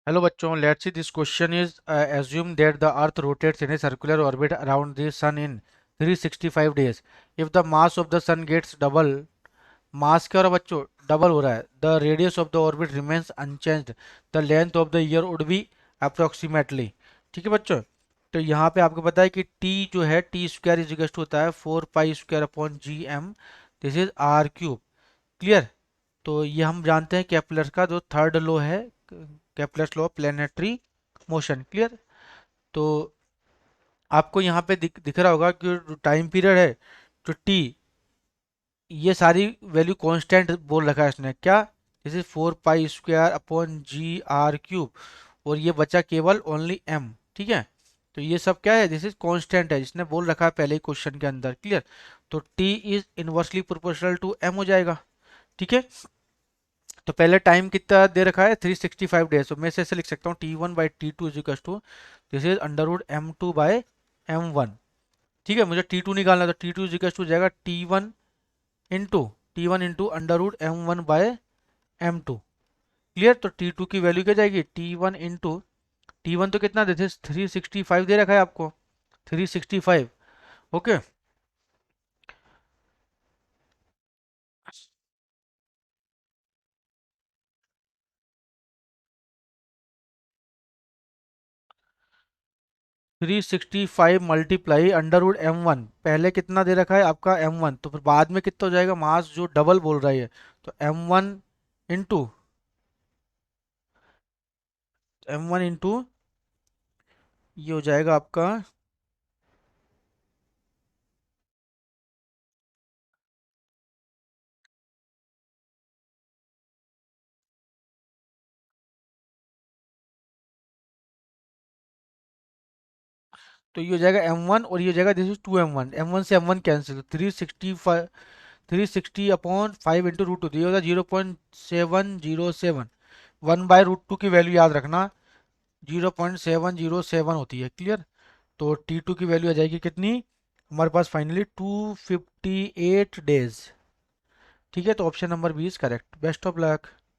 Hello बच्चों, let's see this question is assume that the earth rotates in a circular orbit around the sun in 365 days. If the mass of the sun gets double, मास क्या हो रहा है बच्चों, double हो रहा है, the radius of the orbit remains unchanged, the length of the year would be approximately. ठीक है बच्चों, तो यहाँ पे आपको पता है कि टी जो है T square is equal to होता है 4 pi square upon G M, this is R cube. Clear. तो ये हम जानते हैं केपलर का जो थर्ड लॉ है, Kepler's law of planetary motion. Clear. तो आपको यहाँ पे दिख रहा होगा कि जो टाइम पीरियड है, जो टी, ये सारी वैल्यू कांस्टेंट बोल रखा है इसने, क्या, जैसे 4 pi square upon G R cube, और ये बचा केवल ओनली एम। ठीक है। तो ये सब क्या है, दिस इज कांस्टेंट है, जिसने बोल रखा है पहले ही क्वेश्चन के अंदर। क्लियर। तो T is inversely proportional to M हो जाएगा। ठीक है। तो पहले टाइम कितना दे रखा है, 365 डेज, तो मैं ऐसे लिख सकता हूँ T1/T2 is equal to, this is √m2/m1। ठीक है। मुझे T2 निकालना है, तो T2 इज इक्वल टू जाएगा T1 into under root m1/m2। Clear. तो T2 की वैल्यू क्या जाएगी, T1 तो कितना देते, 365 दे रखा है आपको, 365। Okay. 365 multiply under root m1, पहले कितना दे रखा है आपका m1, तो फिर बाद में कितना हो जाएगा, मास जो डबल बोल रहा है, तो इंटू m1 इंटू ये हो जाएगा आपका, तो ये हो जाएगा m1, और ये हो जाएगा दिस इज 2m1, m1 से m1 कैंसिल, 365, 360/5 इंटू √2, तो ये होगा 0.707। 1/√2 की वैल्यू याद रखना, 0.707 होती है। क्लियर। तो T2 की वैल्यू आ जाएगी कितनी, हमारे पास फाइनली 258 डेज। ठीक है। तो option number B is correct. Best of luck.